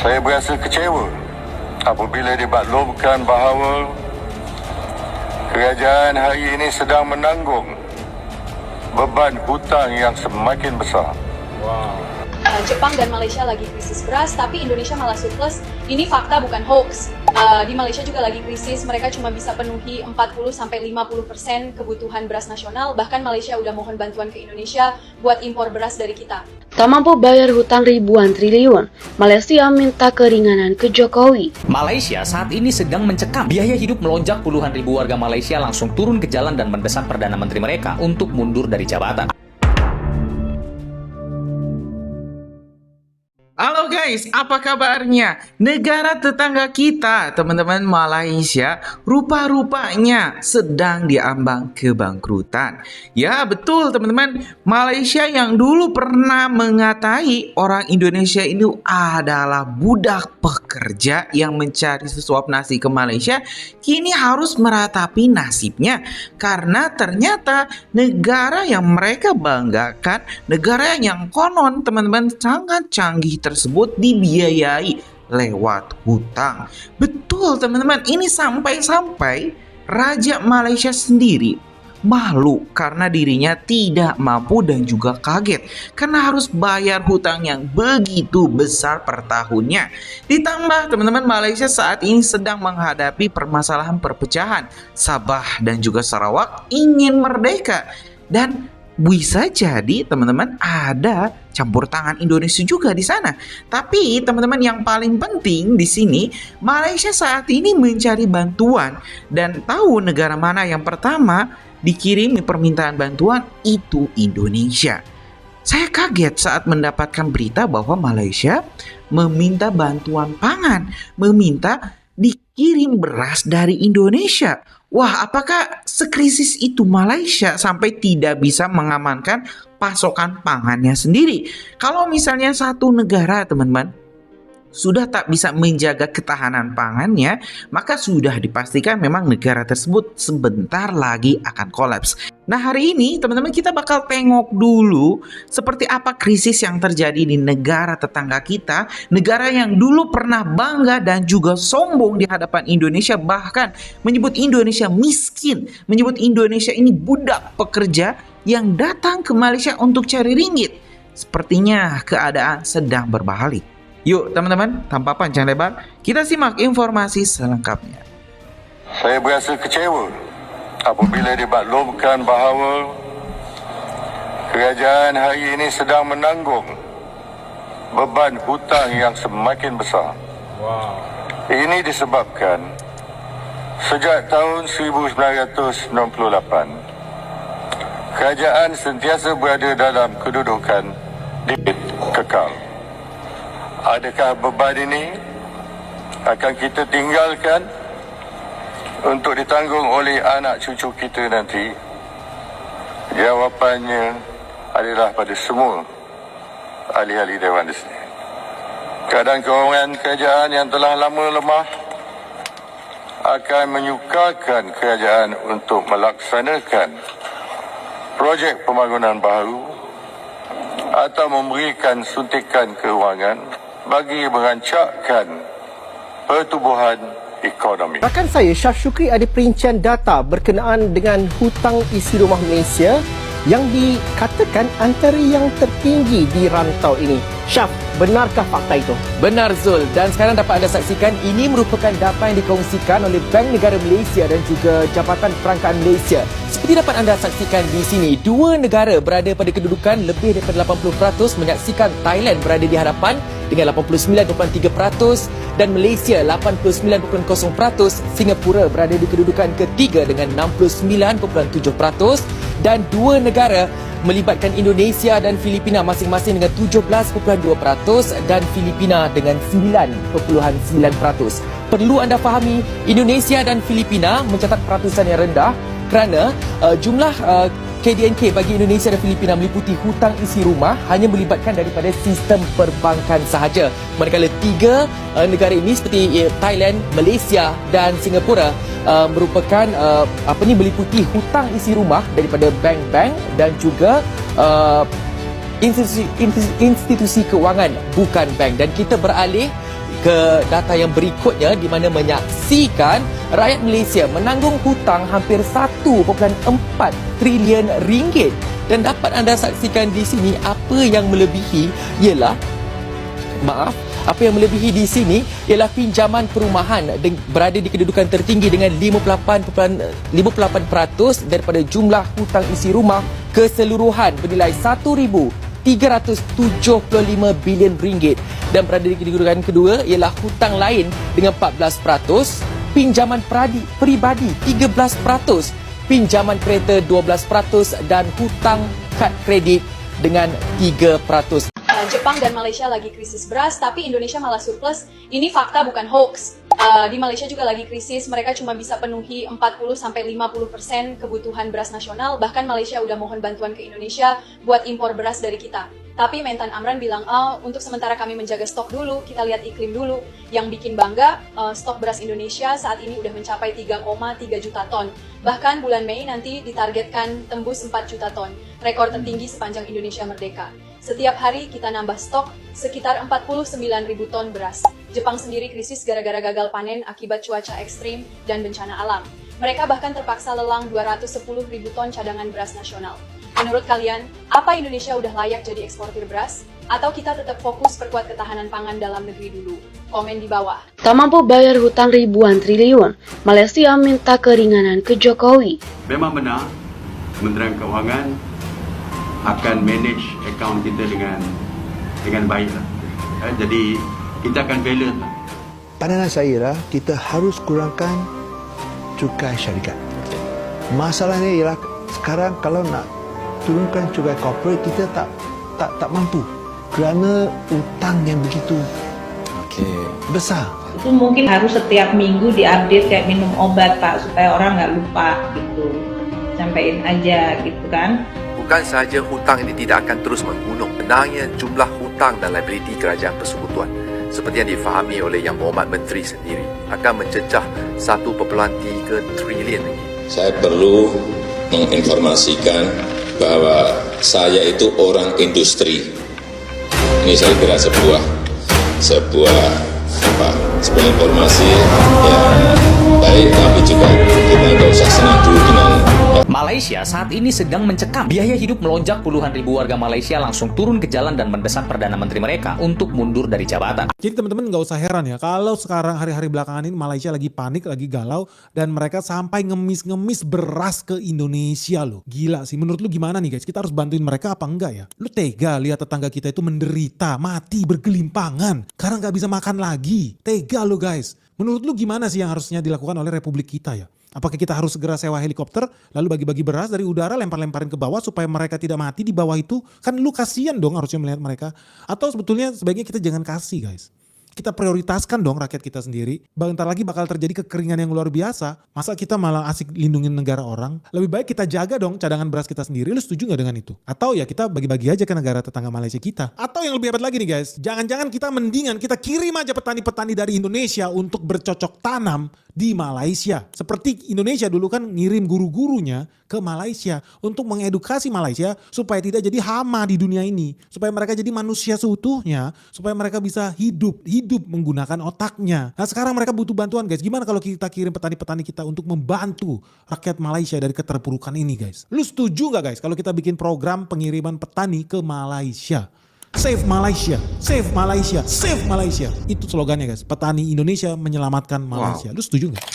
Saya berasa kecewa apabila dimaklumkan bahawa kerajaan hari ini sedang menanggung beban hutang yang semakin besar. Jepang dan Malaysia lagi krisis beras, tapi Indonesia malah surplus. Ini fakta, bukan hoax. Di Malaysia juga lagi krisis, mereka cuma bisa penuhi 40-50% kebutuhan beras nasional. Bahkan Malaysia udah mohon bantuan ke Indonesia buat impor beras dari kita. Tak mampu bayar hutang ribuan triliun, Malaysia minta keringanan ke Jokowi. Malaysia saat ini sedang mencekam. Biaya hidup melonjak, puluhan ribu warga Malaysia langsung turun ke jalan dan mendesak Perdana Menteri mereka untuk mundur dari jabatan. Halo guys, apa kabarnya? Negara tetangga kita, teman-teman, Malaysia, rupa-rupanya sedang diambang kebangkrutan. Ya betul teman-teman, Malaysia yang dulu pernah mengatai orang Indonesia ini adalah budak pekerja yang mencari sesuap nasi ke Malaysia, kini harus meratapi nasibnya. Karena ternyata negara yang mereka banggakan, negara yang konon teman-teman sangat canggih tersebut dibiayai lewat hutang. Betul teman-teman, ini sampai-sampai Raja Malaysia sendiri malu karena dirinya tidak mampu dan juga kaget karena harus bayar hutang yang begitu besar per tahunnya. Ditambah teman-teman, Malaysia saat ini sedang menghadapi permasalahan perpecahan. Sabah dan juga Sarawak ingin merdeka, dan bisa jadi teman-teman ada campur tangan Indonesia juga di sana. Tapi teman-teman, yang paling penting di sini, Malaysia saat ini mencari bantuan dan tahu negara mana yang pertama dikirimi permintaan bantuan, itu Indonesia. Saya kaget saat mendapatkan berita bahwa Malaysia meminta bantuan pangan, meminta dikirim beras dari Indonesia. Wah, apakah sekrisis itu Malaysia sampai tidak bisa mengamankan pasokan pangannya sendiri? Kalau misalnya satu negara, teman-teman, sudah tak bisa menjaga ketahanan pangannya, maka sudah dipastikan memang negara tersebut sebentar lagi akan kolaps. Nah, hari ini teman-teman kita bakal tengok dulu seperti apa krisis yang terjadi di negara tetangga kita, negara yang dulu pernah bangga dan juga sombong di hadapan Indonesia, bahkan menyebut Indonesia miskin, menyebut Indonesia ini budak pekerja yang datang ke Malaysia untuk cari ringgit. Sepertinya keadaan sedang berbalik. Yuk teman-teman, tanpa panjang lebar, kita simak informasi selengkapnya. Saya berasa kecewa apabila dimaklumkan bahawa kerajaan hari ini sedang menanggung beban hutang yang semakin besar. Ini disebabkan sejak tahun 1998, kerajaan sentiasa berada dalam kedudukan debit kekal. Adakah beban ini akan kita tinggalkan untuk ditanggung oleh anak cucu kita nanti? Jawapannya adalah pada semua ahli-ahli Dewan di sini. Keadaan kewangan kerajaan yang telah lama lemah akan menyukarkan kerajaan untuk melaksanakan projek pembangunan baru atau memberikan suntikan kewangan bagi merancakkan pertumbuhan ekonomi. Rakan saya Syah Syukri ada perincian data berkenaan dengan hutang isi rumah Malaysia yang dikatakan antara yang tertinggi di rantau ini. Syah, benarkah fakta itu? Benar Zul, dan sekarang dapat anda saksikan ini merupakan data yang dikongsikan oleh Bank Negara Malaysia dan juga Jabatan Perangkaan Malaysia. Seperti dapat anda saksikan di sini, dua negara berada pada kedudukan lebih daripada 80%, menyaksikan Thailand berada di hadapan dengan 89.3% dan Malaysia 89.0%, Singapura berada di kedudukan ketiga dengan 69.7%, dan dua negara melibatkan Indonesia dan Filipina masing-masing dengan 17.2% dan Filipina dengan 9.9%. Perlu anda fahami, Indonesia dan Filipina mencatat peratusan yang rendah kerana jumlah KDNK bagi Indonesia dan Filipina meliputi hutang isi rumah hanya melibatkan daripada sistem perbankan sahaja. Manakala tiga negara ini seperti Thailand, Malaysia dan Singapura merupakan meliputi hutang isi rumah daripada bank-bank dan juga institusi keuangan bukan bank. Dan kita beralih ke data yang berikutnya di mana menyaksikan rakyat Malaysia menanggung hutang hampir 1.4 trilion ringgit. Dan dapat anda saksikan di sini apa yang melebihi ialah di sini ialah pinjaman perumahan berada di kedudukan tertinggi dengan 58% daripada jumlah hutang isi rumah keseluruhan bernilai 1,375 bilion ringgit, dan berada di kedudukan kedua ialah hutang lain dengan 14%, pinjaman peribadi 13%, pinjaman kereta 12% dan hutang kad kredit dengan 3%. Jepang dan Malaysia lagi krisis beras, tapi Indonesia malah surplus. Ini fakta bukan hoax. Di Malaysia juga lagi krisis, mereka cuma bisa penuhi 40-50% kebutuhan beras nasional. Bahkan Malaysia udah mohon bantuan ke Indonesia buat impor beras dari kita. Tapi Mentan Amran bilang, untuk sementara kami menjaga stok dulu, kita lihat iklim dulu. Yang bikin bangga, stok beras Indonesia saat ini udah mencapai 3,3 juta ton. Bahkan bulan Mei nanti ditargetkan tembus 4 juta ton, rekor tertinggi sepanjang Indonesia merdeka. Setiap hari kita nambah stok sekitar 49.000 ton beras. Jepang sendiri krisis gara-gara gagal panen akibat cuaca ekstrim dan bencana alam. Mereka bahkan terpaksa lelang 210.000 ton cadangan beras nasional. Menurut kalian, apa Indonesia udah layak jadi eksportir beras? Atau kita tetap fokus perkuat ketahanan pangan dalam negeri dulu? Komen di bawah. Tak mampu bayar hutang ribuan triliun, Malaysia minta keringanan ke Jokowi. Memang benar, Kementerian Keuangan akan manage akaun kita dengan baik. Jadi kita akan balance. Pandangan saya lah, kita harus kurangkan cukai syarikat. Masalahnya ialah sekarang kalau nak turunkan cukai corporate, kita tak mampu kerana utang yang begitu besar. Itu mungkin harus setiap minggu diupdate kayak minum obat, Pak, supaya orang nggak lupa gitu. Sampaikan aja gitu kan. Bukan sahaja hutang ini tidak akan terus menggunung, benarnya jumlah hutang dan liability kerajaan persekutuan seperti yang difahami oleh Yang Berhormat Menteri sendiri akan mencecah 1.3 trilion ringgit. Saya perlu menginformasikan bahawa saya itu orang industri. Ini saya kira sebuah informasi yang baik, tapi juga kita tidak usah senang dulu dengan. Malaysia saat ini sedang mencekam. Biaya hidup melonjak, puluhan ribu warga Malaysia langsung turun ke jalan dan mendesak Perdana Menteri mereka untuk mundur dari jabatan. Jadi teman-teman nggak usah heran ya, kalau sekarang hari-hari belakangan ini Malaysia lagi panik, lagi galau, dan mereka sampai ngemis-ngemis beras ke Indonesia loh. Gila sih, menurut lu gimana nih guys? Kita harus bantuin mereka apa enggak ya? Lu tega lihat tetangga kita itu menderita, mati, bergelimpangan, karena nggak bisa makan lagi. Tega lo guys. Menurut lu gimana sih yang harusnya dilakukan oleh Republik kita ya? Apakah kita harus segera sewa helikopter, lalu bagi-bagi beras dari udara, lempar-lemparin ke bawah supaya mereka tidak mati di bawah itu? Kan lu kasihan dong harusnya melihat mereka. Atau sebetulnya sebaiknya kita jangan kasih guys. Kita prioritaskan dong rakyat kita sendiri. Bentar lagi bakal terjadi kekeringan yang luar biasa. Masa kita malah asik lindungin negara orang? Lebih baik kita jaga dong cadangan beras kita sendiri. Lu setuju gak dengan itu? Atau ya kita bagi-bagi aja ke negara tetangga Malaysia kita. Atau yang lebih hebat lagi nih guys, jangan-jangan kita mendingan kita kirim aja petani-petani dari Indonesia untuk bercocok tanam di Malaysia. Seperti Indonesia dulu kan ngirim guru-gurunya ke Malaysia untuk mengedukasi Malaysia supaya tidak jadi hama di dunia ini. Supaya mereka jadi manusia seutuhnya, supaya mereka bisa hidup menggunakan otaknya. Nah sekarang mereka butuh bantuan guys. Gimana kalau kita kirim petani-petani kita untuk membantu rakyat Malaysia dari keterpurukan ini guys? Lu setuju gak guys kalau kita bikin program pengiriman petani ke Malaysia? Save Malaysia, save Malaysia, save Malaysia. Itu slogannya guys. Petani Indonesia menyelamatkan Malaysia. Lu setuju gak?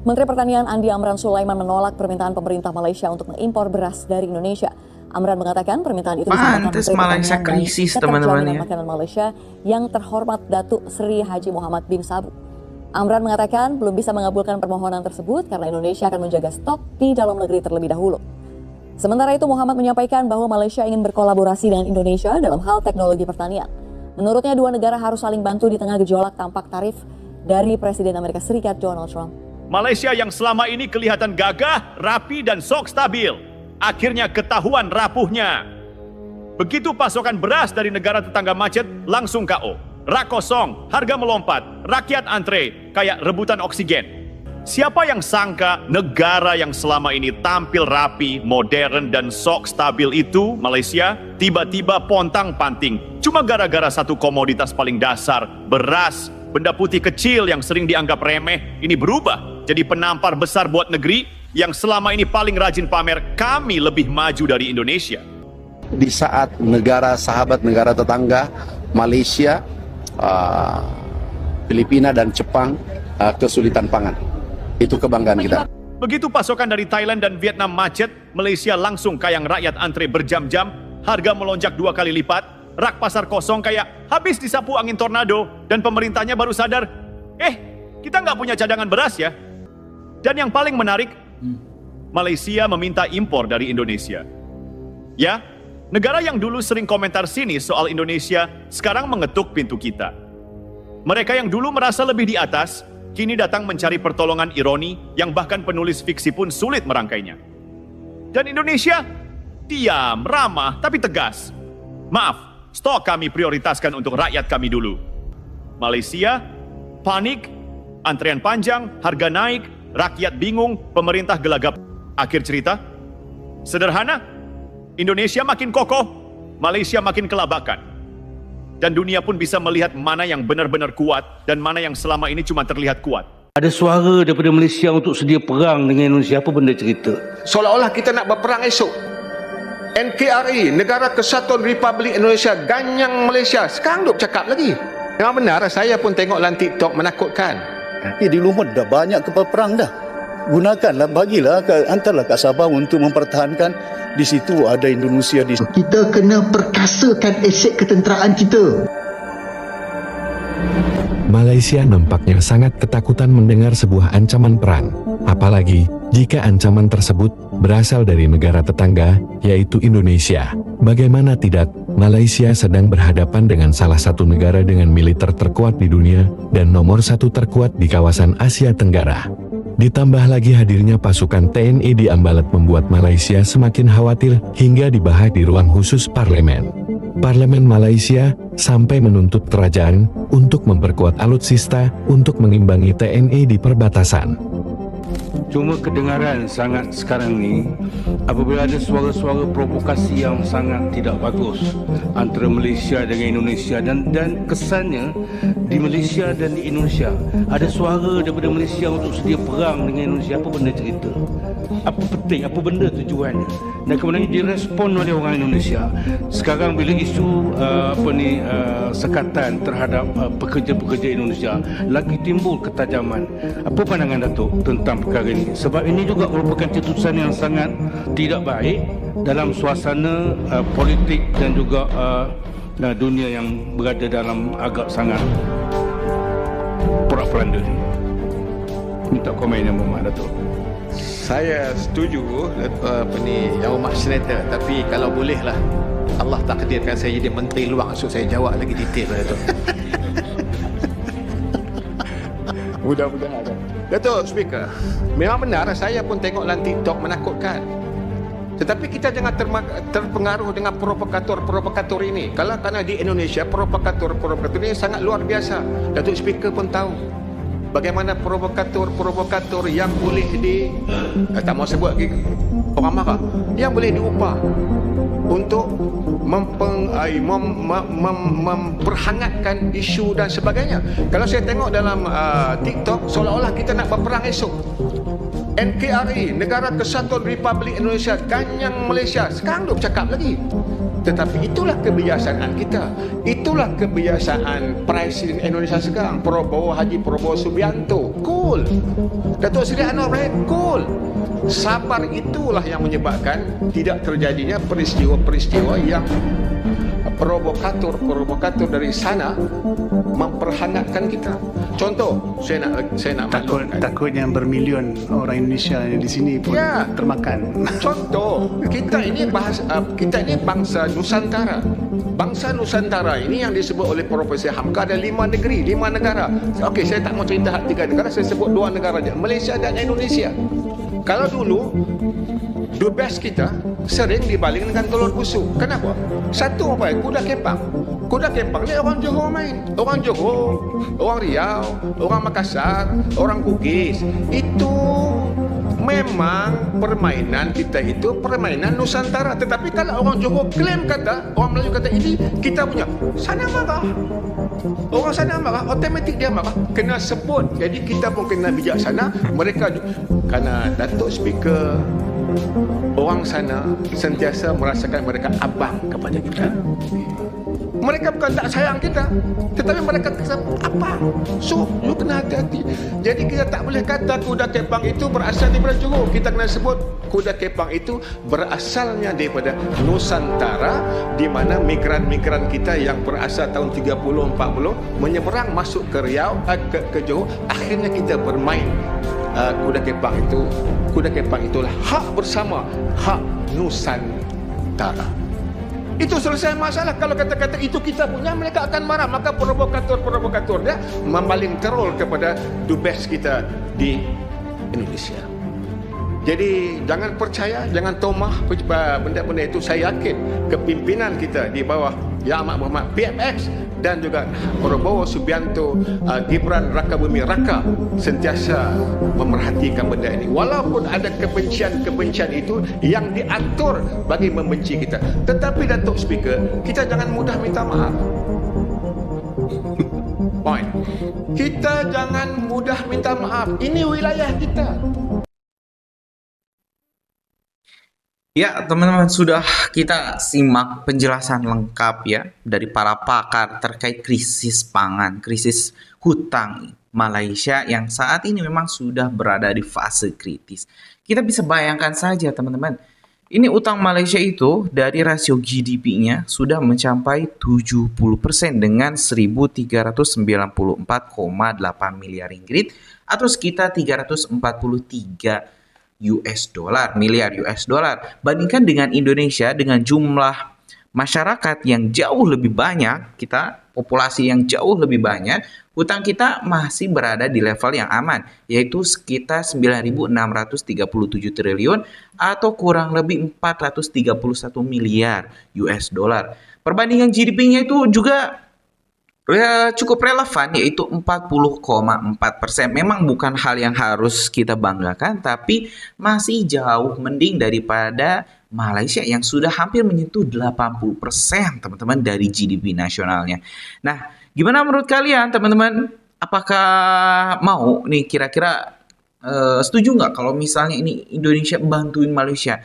Menteri Pertanian Andi Amran Sulaiman menolak permintaan pemerintah Malaysia untuk mengimpor beras dari Indonesia. Amran mengatakan permintaan itu disampaikan Menteri Malaysia Pertanian krisis dan teman-teman Keterjaminan ya. Makanan Malaysia yang terhormat Datuk Seri Haji Muhammad bin Sabu. Amran mengatakan belum bisa mengabulkan permohonan tersebut karena Indonesia akan menjaga stok di dalam negeri terlebih dahulu. Sementara itu Muhammad menyampaikan bahwa Malaysia ingin berkolaborasi dengan Indonesia dalam hal teknologi pertanian. Menurutnya dua negara harus saling bantu di tengah gejolak tampak tarif dari Presiden Amerika Serikat Donald Trump. Malaysia yang selama ini kelihatan gagah, rapi dan sok stabil, akhirnya ketahuan rapuhnya. Begitu pasokan beras dari negara tetangga macet, langsung KO. Rak kosong, harga melompat, rakyat antre, kayak rebutan oksigen. Siapa yang sangka negara yang selama ini tampil rapi, modern dan sok stabil itu, Malaysia, tiba-tiba pontang-panting. Cuma gara-gara satu komoditas paling dasar, beras, benda putih kecil yang sering dianggap remeh, ini berubah jadi penampar besar buat negeri yang selama ini paling rajin pamer kami lebih maju dari Indonesia. Di saat negara sahabat, negara tetangga, Malaysia, Filipina dan Jepang kesulitan pangan. Itu kebanggaan kita. Begitu pasokan dari Thailand dan Vietnam macet, Malaysia langsung kayang rakyat antre berjam-jam, harga melonjak 2 kali lipat, rak pasar kosong kayak habis disapu angin tornado, dan pemerintahnya baru sadar, kita nggak punya cadangan beras ya. Dan yang paling menarik, Malaysia meminta impor dari Indonesia. Ya, negara yang dulu sering komentar sinis soal Indonesia, sekarang mengetuk pintu kita. Mereka yang dulu merasa lebih di atas, kini datang mencari pertolongan ironi yang bahkan penulis fiksi pun sulit merangkainya. Dan Indonesia, diam, ramah, tapi tegas. Maaf, stok kami prioritaskan untuk rakyat kami dulu. Malaysia, panik, antrean panjang, harga naik, rakyat bingung, pemerintah gelagap. Akhir cerita, sederhana, Indonesia makin kokoh, Malaysia makin kelabakan. Dan dunia pun bisa melihat mana yang benar-benar kuat dan mana yang selama ini cuma terlihat kuat. Ada suara daripada Malaysia untuk sedia perang dengan Indonesia. Apa benda cerita? Seolah-olah kita nak berperang esok. NKRI, Negara Kesatuan Republik Indonesia, ganyang Malaysia. Sekarang duk cakap lagi. Memang benar, saya pun tengok dalam TikTok menakutkan. Di rumah dah banyak kapal perang dah. Gunakanlah, bagilah, hantarlah kat Sabah untuk mempertahankan. Di situ ada Indonesia. Kita kena perkasakan aset ketenteraan kita. Malaysia nampaknya sangat ketakutan mendengar sebuah ancaman perang. Apalagi jika ancaman tersebut berasal dari negara tetangga, yaitu Indonesia. Bagaimana tidak, Malaysia sedang berhadapan dengan salah satu negara dengan militer terkuat di dunia dan nomor 1 terkuat di kawasan Asia Tenggara. Ditambah lagi hadirnya pasukan TNI di Ambalat membuat Malaysia semakin khawatir hingga dibahas di ruang khusus parlemen. Parlemen Malaysia sampai menuntut kerajaan untuk memperkuat alutsista untuk mengimbangi TNI di perbatasan. Cuma kedengaran sangat sekarang ni apabila ada suara-suara provokasi yang sangat tidak bagus antara Malaysia dengan Indonesia dan kesannya di Malaysia dan di Indonesia ada suara daripada Malaysia untuk sedia perang dengan Indonesia. Apa benda cerita? Apa penting? Apa benda tujuannya? Dan kemudian direspon oleh orang Indonesia. Sekarang bila isu sekatan terhadap pekerja-pekerja Indonesia lagi timbul ketajaman. Apa pandangan Datuk tentang perkara ini? Sebab ini juga merupakan keputusan yang sangat tidak baik dalam suasana politik dan juga dunia yang berada dalam agak sangat porak-poranda ini. Minta komen yang Muhammad Datuk. Saya setuju Yang Berhormat Senator, tapi kalau bolehlah Allah takdirkan saya jadi menteri luar, so saya jawab lagi detail Datuk. Mudah-mudahan. Datuk Speaker, memang benar saya pun tengok dalam TikTok menakutkan. Tetapi kita jangan terpengaruh dengan provokator-provokator ini. Kerana di Indonesia provokator-provokator ini sangat luar biasa. Datuk Speaker pun tahu bagaimana provokator-provokator yang boleh tak mau sebut orang marah, yang boleh diupah untuk memperhangatkan isu dan sebagainya. Kalau saya tengok dalam TikTok, seolah-olah kita nak berperang esok. NKRI, Negara Kesatuan Republik Indonesia, ganyang Malaysia. Sekarang duk cakap lagi. Tetapi itulah kebiasaan kita. Itulah kebiasaan Presiden Indonesia sekarang, Haji Prabowo Subianto. Cool. Datuk Seri Anwar Ibrahim, cool. Sabar itulah yang menyebabkan tidak terjadinya peristiwa-peristiwa yang provokator dari sana memperhangatkan kita. Contoh, saya nak takutnya bermilion orang Indonesia di sini pun termakan. Contoh, kita ini bangsa Nusantara. Bangsa Nusantara ini yang disebut oleh Profesor Hamka ada 5 negara. Okey, saya tak mau cerita 3 negara, saya sebut 2 negara saja, Malaysia dan Indonesia. Kalau dulu the best kita sering dibaling dengan telur busuk. Kenapa? Satu apa? Kuda kepang. Kuda kepang ni orang Johor main. Orang Johor, orang Riau, orang Makassar, orang Bugis. Itu memang permainan kita itu permainan Nusantara. Tetapi kalau orang Johor klaim kata, orang Melayu kata ini kita punya, sana marah. Orang sana marah, otomatik dia marah. Kena sebut. Jadi kita pun kena bijaksana. Mereka kerana Datuk Speaker, orang sana sentiasa merasakan mereka abang kepada kita. Mereka bukan tak sayang kita, tetapi mereka kata apa? So, you kena hati-hati. Jadi kita tak boleh kata kuda kepang itu berasal daripada Johor. Kita kena sebut kuda kepang itu berasalnya daripada Nusantara, di mana migran-migran kita yang berasal tahun 30-40 menyeberang masuk ke Riau, ke Johor. Akhirnya kita bermain kuda kepang itu. Kuda kepang itulah hak bersama, hak Nusantara. Itu selesai masalah. Kalau kata-kata itu kita punya, mereka akan marah. Maka provokator dia membaling terol kepada dubes kita di Indonesia. Jadi jangan percaya, jangan tomah benda-benda itu. Saya yakin kepimpinan kita di bawah Yang Amat Berhormat PMX dan juga Prabowo Subianto, Gibran Rakabumi Raka sentiasa memerhatikan benda ini. Walaupun ada kebencian-kebencian itu yang diatur bagi membenci kita. Tetapi Datuk Speaker, kita jangan mudah minta maaf. Point. Kita jangan mudah minta maaf. Ini wilayah kita. Ya, teman-teman, sudah kita simak penjelasan lengkap ya dari para pakar terkait krisis pangan, krisis hutang Malaysia yang saat ini memang sudah berada di fase kritis. Kita bisa bayangkan saja, teman-teman. Ini utang Malaysia itu dari rasio GDP-nya sudah mencapai 70% dengan 1.394,8 miliar ringgit atau sekitar 343 miliar US dollar. Bandingkan dengan Indonesia dengan jumlah masyarakat yang jauh lebih banyak, kita populasi yang jauh lebih banyak, hutang kita masih berada di level yang aman, yaitu sekitar 9.637 triliun atau kurang lebih 431 miliar US dollar. Perbandingan GDP-nya itu juga cukup relevan, yaitu 40,4%. Memang bukan hal yang harus kita banggakan, tapi masih jauh mending daripada Malaysia yang sudah hampir menyentuh 80% teman-teman dari GDP nasionalnya. Nah, gimana menurut kalian teman-teman? Apakah mau nih kira-kira setuju nggak kalau misalnya ini Indonesia bantuin Malaysia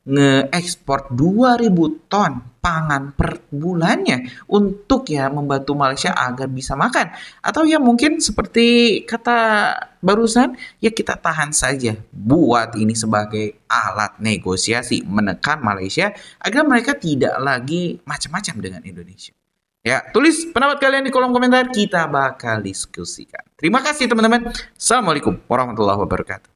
nge-ekspor 2.000 ton pangan per bulannya untuk ya membantu Malaysia agar bisa makan? Atau ya mungkin seperti kata barusan, ya kita tahan saja, buat ini sebagai alat negosiasi menekan Malaysia agar mereka tidak lagi macam-macam dengan Indonesia. Ya, tulis pendapat kalian di kolom komentar, kita bakal diskusikan. Terima kasih teman-teman. Assalamualaikum warahmatullahi wabarakatuh.